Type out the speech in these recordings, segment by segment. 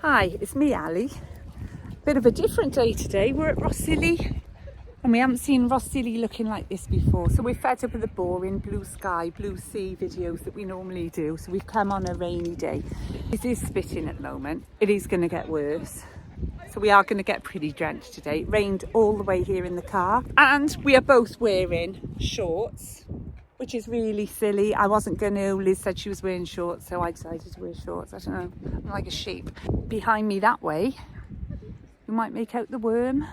Hi, it's me, Ali. Bit of a different day today. We're at Rhossili and we haven't seen Rhossili looking like this before. So we're fed up with the boring blue sky, blue sea videos that we normally do. So we've come on a rainy day. It is spitting at the moment. It is going to get worse. So we are going to get pretty drenched today. It rained all the way here in the car. And we are both wearing shorts, which is really silly. I wasn't going to. Liz said she was wearing shorts, so I decided to wear shorts. I don't know, I'm like a sheep. Behind me that way, you might make out the worm.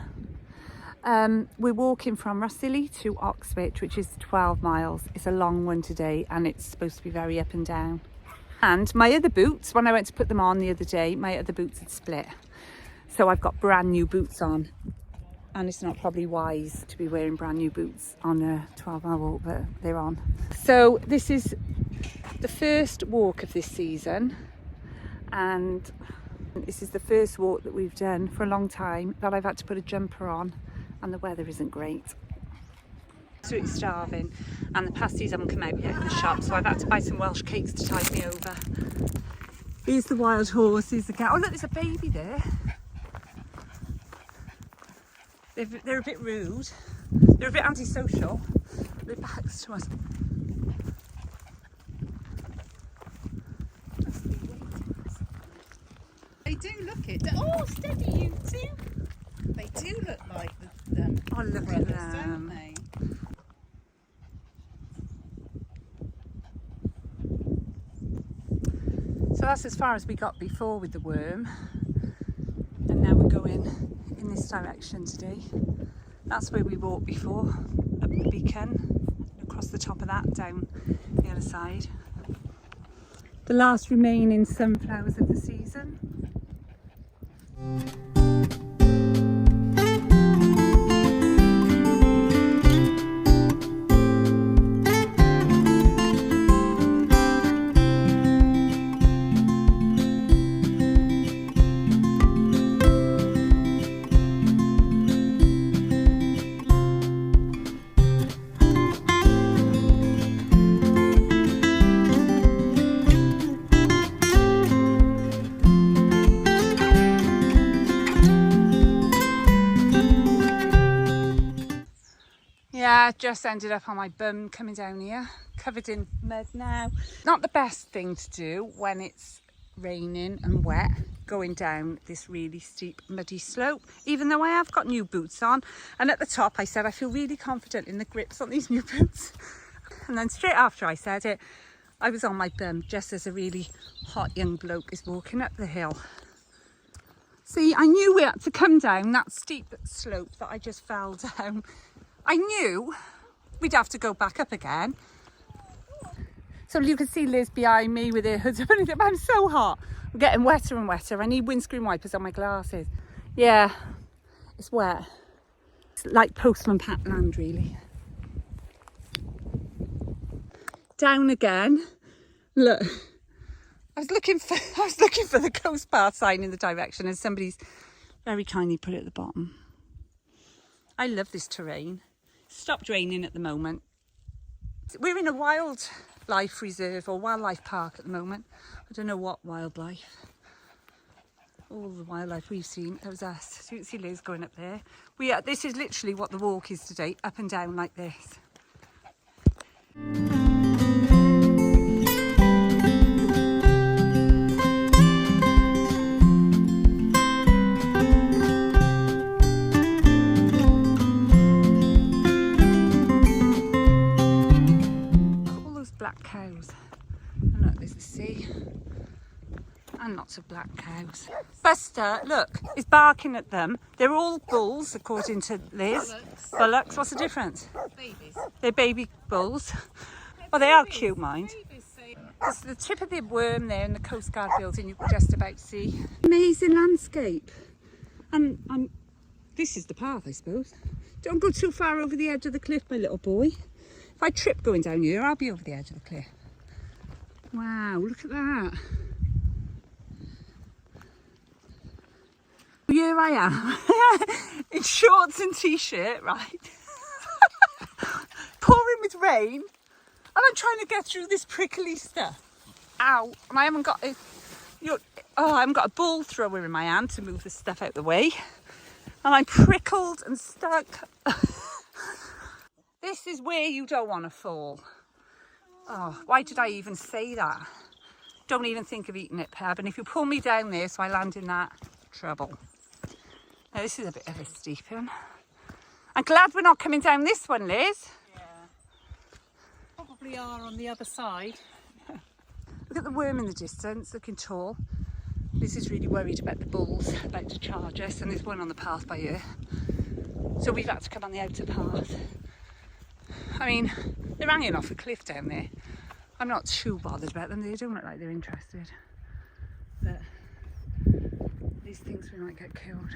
We're walking from Rhossili to Oxwich, which is 12 miles. It's a long one today and it's supposed to be very up and down. And my other boots, when I went to put them on the other day, my other boots had split. So I've got brand new boots on. And it's not probably wise to be wearing brand new boots on a 12-mile walk, but they're on. So this is the first walk of this season, and this is the first walk that we've done for a long time that I've had to put a jumper on, and the weather isn't great. Absolutely starving, and the pasties haven't come out yet in the shop, so I've had to buy some Welsh cakes to tide me over. Here's the wild horse, here's the cow. Oh look, there's a baby there. They're a bit rude, they're a bit antisocial, their backs to us. They do look it. Oh, steady you two. They do look like them. Oh, look at them. Don't they? So that's as far as we got before with the worm, and now we're going in this direction today. That's where we walked before, up the beacon, across the top of that, down the other side. The last remaining sunflowers of the season. Yeah, just ended up on my bum coming down here, covered in mud now. Not the best thing to do when it's raining and wet, going down this really steep muddy slope, even though I have got new boots on. And at the top I said I feel really confident in the grips on these new boots. And then straight after I said it, I was on my bum just as a really hot young bloke is walking up the hill. See, I knew we had to come down that steep slope that I just fell down. I knew we'd have to go back up again. So you can see Liz behind me with her hood up and everything. I'm so hot. I'm getting wetter and wetter. I need windscreen wipers on my glasses. Yeah, it's wet. It's like Postman Pat land, really. Down again. Look, I was looking for the Coast Path sign in the direction, and somebody's very kindly put it at the bottom. I love this terrain. Stopped raining at the moment. We're in a wildlife reserve or wildlife park at the moment. I don't know what wildlife. All the wildlife we've seen, that was us. So you can see Liz going up there. This is literally what the walk is today, up and down like this. Cows, and look, there's the sea and lots of black cows. Buster, look, is barking at them. They're all bulls according to Liz. Bullocks. What's the difference? Babies. They're baby bulls. Oh, they are cute, mind. There's the tip of the worm there in the Coast Guard building you can just about see. Amazing landscape. And this is the path, I suppose. Don't go too far over the edge of the cliff, my little boy. If I trip going down here, I'll be over the edge of the cliff. Wow, look at that. Here I am, in shorts and t-shirt, right? Pouring with rain, and I'm trying to get through this prickly stuff. Ow, and I haven't got it. Oh, I haven't got a ball thrower in my hand to move the stuff out the way. And I'm prickled and stuck. This is where you don't want to fall. Oh, why did I even say that? Don't even think of eating it, Peb. And if you pull me down there so I land in that, trouble. Now, this is a bit of a steep one. I'm glad we're not coming down this one, Liz. Yeah. Probably are on the other side. Look at the worm in the distance, looking tall. Liz is really worried about the bulls about to charge us, and there's one on the path by here. So we've had to come on the outer path. I mean, they're hanging off a cliff down there. I'm not too bothered about them. They don't look like they're interested. But these things we might get killed.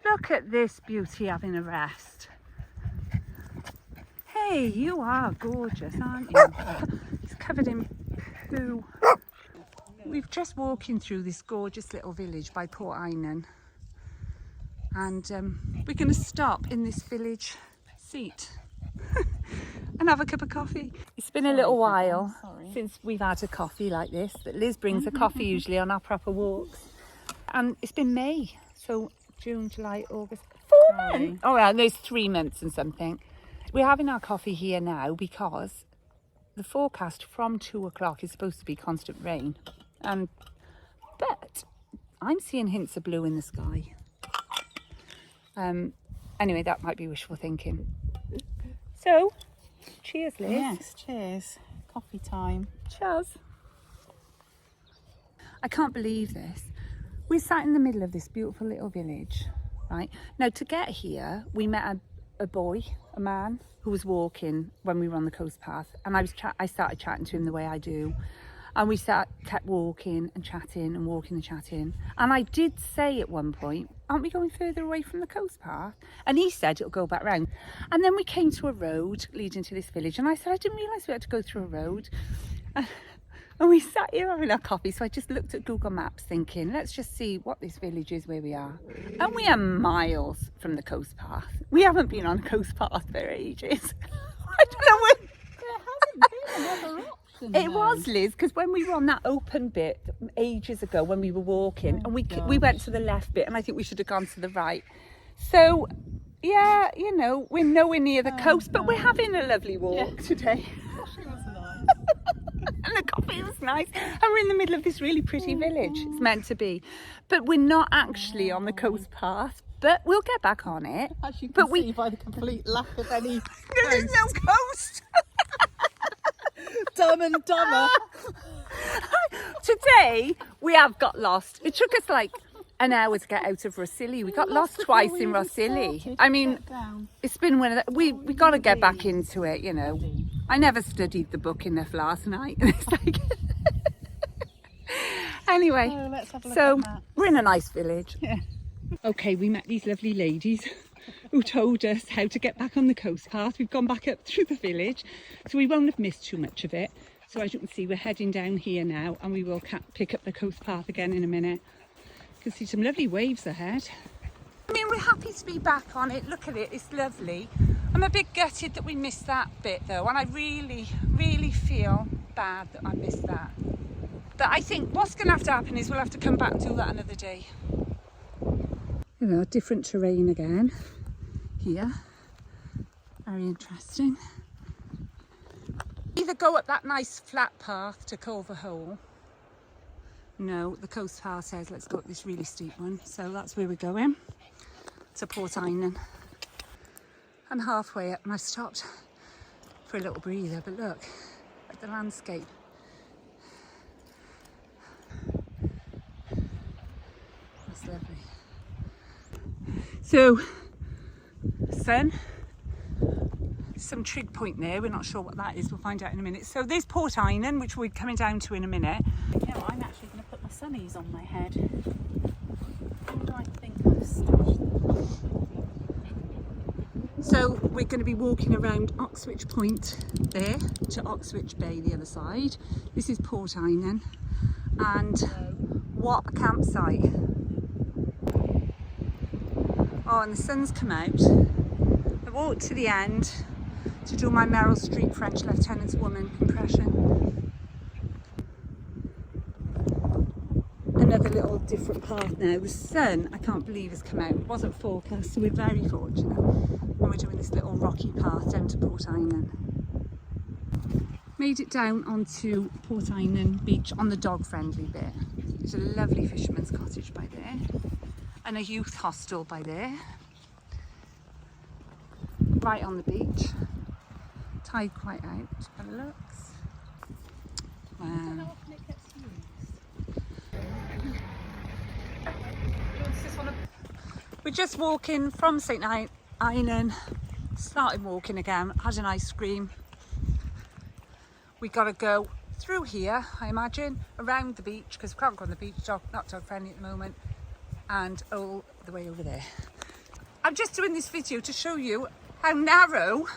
Look at this beauty having a rest. Hey, you are gorgeous, aren't you? It's covered in poo. We've just walking through this gorgeous little village by Port Einan. And we're going to stop in this village seat and have a cup of coffee. It's been a little while since we've had a coffee like this. That Liz brings a coffee usually on our proper walks. And it's been May, so June, July, August, 4 months. Oh, well, there's 3 months and something. We're having our coffee here now because the forecast from 2 o'clock is supposed to be constant rain. But I'm seeing hints of blue in the sky. Anyway, that might be wishful thinking. So, cheers, Liz. Yes, cheers. Coffee time. Cheers. I can't believe this. We're sat in the middle of this beautiful little village, right? Now, to get here, we met a boy, a man, who was walking when we were on the coast path. And I started chatting to him the way I do. And we kept walking and chatting and walking and chatting. And I did say at one point, aren't we going further away from the coast path? And he said it'll go back round. And then we came to a road leading to this village. And I said, I didn't realise we had to go through a road. And we sat here having our coffee. So I just looked at Google Maps thinking, let's just see what this village is where we are. And we are miles from the coast path. We haven't been on a coast path for ages. I don't know where. There hasn't been another option. It was, Liz, because when we were on that open bit ages ago when we were walking, and we went to the left bit, and I think we should have gone to the right. So, yeah, you know, we're nowhere near the coast, but we're having a lovely walk today. Coffee was nice. And the coffee was nice. And we're in the middle of this really pretty village. It's meant to be. But we're not actually on the coast path, but we'll get back on it. As you can see by the complete lack of any There is no coast. Dumb and dumber. Today we have got lost. It took us like an hour to get out of Rhossili. We got lost twice in Rhossili. I mean, it's been one of the, we got to get back into it, you know. I never studied the book enough last night. It's like anyway, let's have a look so at that. we're in a nice village. Yeah. Okay, we met these lovely ladies who told us how to get back on the coast path. We've gone back up through the village, so we won't have missed too much of it. So as you can see, we're heading down here now, and we will pick up the coast path again in a minute. You can see some lovely waves ahead. I mean, we're happy to be back on it. Look at it, it's lovely. I'm a bit gutted that we missed that bit though, and I really, really feel bad that I missed that. But I think what's going to have to happen is we'll have to come back and do that another day. You know, different terrain again here. Very interesting. Either go up that nice flat path to Culver Hole. No, the coast path says let's go up this really steep one. So that's where we're going, to Port Einan. I'm halfway up and I've stopped for a little breather, but look at the landscape. That's lovely. So, sun, some trig point there, we're not sure what that is, we'll find out in a minute. So there's Port Einan, which we're coming down to in a minute. You know, I'm actually going to put my sunnies on my head. Who do I think I've stashed them? So we're going to be walking around Oxwich Point there to Oxwich Bay the other side. This is Port Einan, and what a campsite. Oh, and the sun's come out. I walked to the end to do my Meryl Streep French Lieutenant's Woman impression. another little different path now. The sun, I can't believe, has come out. It wasn't forecast, so we're very fortunate. And we're doing this little rocky path down to Port Einan. Made it down onto Port Einan beach on the dog friendly bit. There's a lovely fisherman's cottage by there and a youth hostel by there. Right on the beach. Tide quite out by the looks. Wow. We're just walking from St Einan, started walking again, had an ice cream. We gotta go through here, I imagine, around the beach, because we can't go on the beach, not dog friendly at the moment, and all the way over there. I'm just doing this video to show you how narrow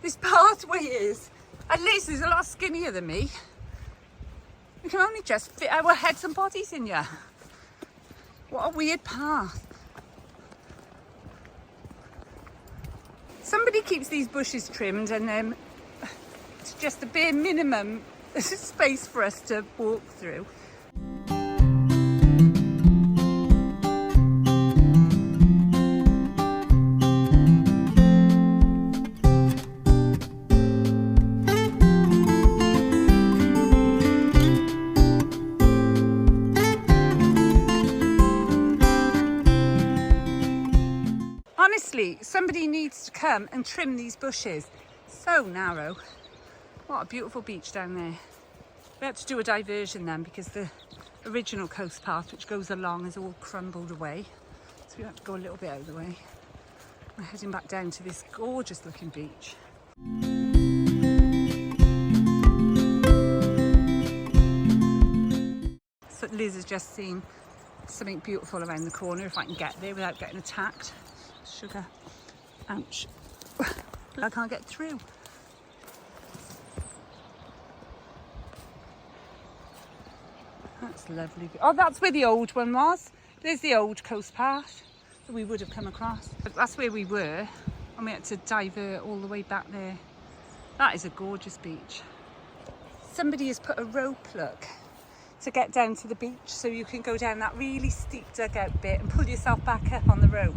this pathway is. And Liz is a lot skinnier than me. We can only just fit our heads and bodies in here. What a weird path. Somebody keeps these bushes trimmed and it's just a bare minimum space for us to walk through. Honestly, somebody needs to come and trim these bushes. So narrow. What a beautiful beach down there. We had to do a diversion then because the original coast path which goes along is all crumbled away. So we have to go a little bit out of the way. We're heading back down to this gorgeous looking beach. So Liz has just seen something beautiful around the corner, if I can get there without getting attacked. Sugar. Ouch. I can't get through. That's lovely. Oh, that's where the old one was. There's the old coast path that we would have come across. But that's where we were, and we had to divert all the way back there. That is a gorgeous beach. Somebody has put a rope, look, to get down to the beach, so you can go down that really steep dugout bit and pull yourself back up on the rope.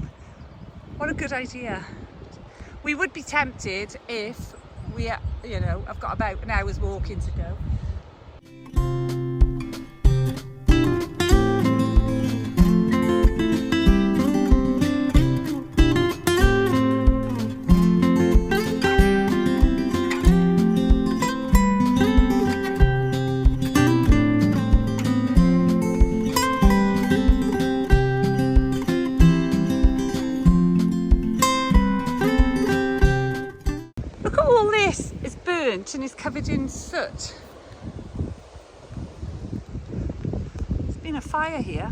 What a good idea. We would be tempted if we, I've got about an hour's walking to go. And is covered in soot. There's been a fire here.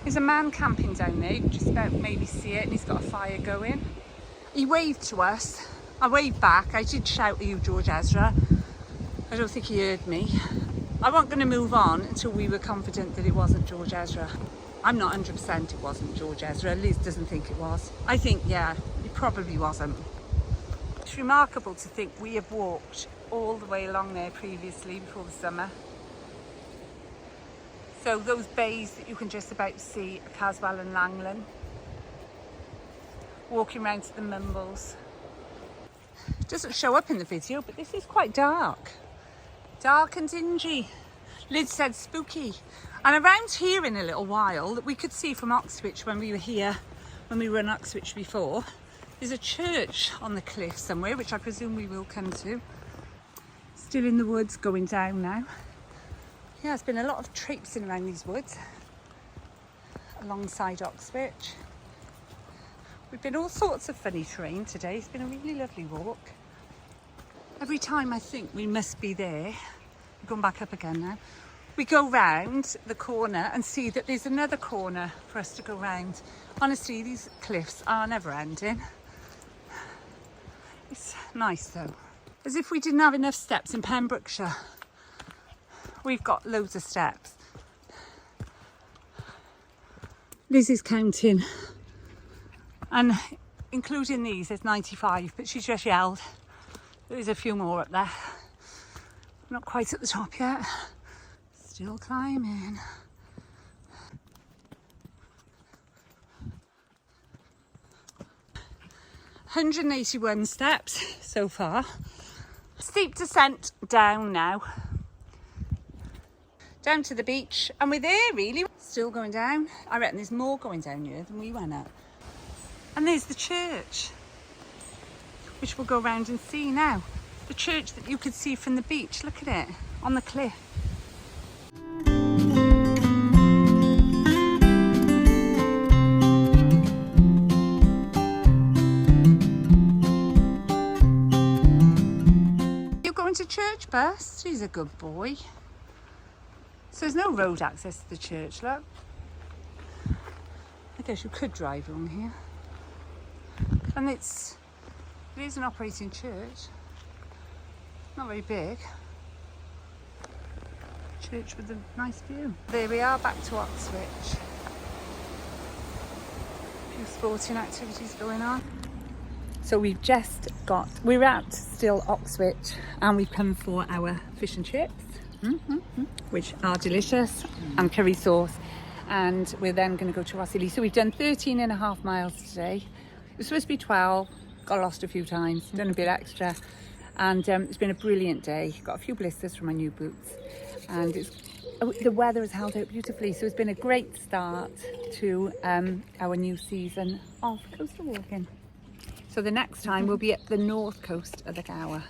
There's a man camping down there. You can just about maybe see it, and he's got a fire going. He waved to us. I waved back. I did shout at you, George Ezra. I don't think he heard me. I wasn't going to move on until we were confident that it wasn't George Ezra. I'm not 100% it wasn't George Ezra. Liz doesn't think it was. I think, yeah, it probably wasn't. It's remarkable to think we have walked all the way along there previously before the summer. So those bays that you can just about see are Caswell and Langland. Walking round to the Mumbles. It doesn't show up in the video, but this is quite dark. Dark and dingy. Liz said spooky. And around here in a little while, that we could see from Oxwich when we were here, when we were in Oxwich before, there's a church on the cliff somewhere, which I presume we will come to. Still in the woods, going down now. Yeah, there's been a lot of traipsing around these woods alongside Oxwich. We've been all sorts of funny terrain today. It's been a really lovely walk. Every time I think we must be there, we're going back up again now, we go round the corner and see that there's another corner for us to go round. Honestly, these cliffs are never ending. It's nice though. As if we didn't have enough steps in Pembrokeshire. We've got loads of steps. Liz is counting. And including these, there's 95, but she's just yelled. There's a few more up there. Not quite at the top yet. Still climbing. "181 steps so far. Steep descent down now. Down to the beach, and we're there really. Still going down. I reckon there's more going down here than we went up. And there's the church, which we'll go around and see now. The church that you could see from the beach. Look at it, on the cliff. You're going to church, Bus? He's a good boy. So there's no road access to the church, look. I guess you could drive along here. And it is an operating church. Not very big. Church with a nice view. There we are, back to Oxwich. A few sporting activities going on. So we're at still Oxwich, and we've come for our fish and chips, which are delicious, and curry sauce. And we're then going to go to Rhossili. So we've done 13.5 miles today. It was supposed to be 12, got lost a few times, done a bit extra. And it's been a brilliant day. Got a few blisters from my new boots. And the weather has held out beautifully. So it's been a great start to our new season of coastal walking. So the next time we'll be at the north coast of the Gower.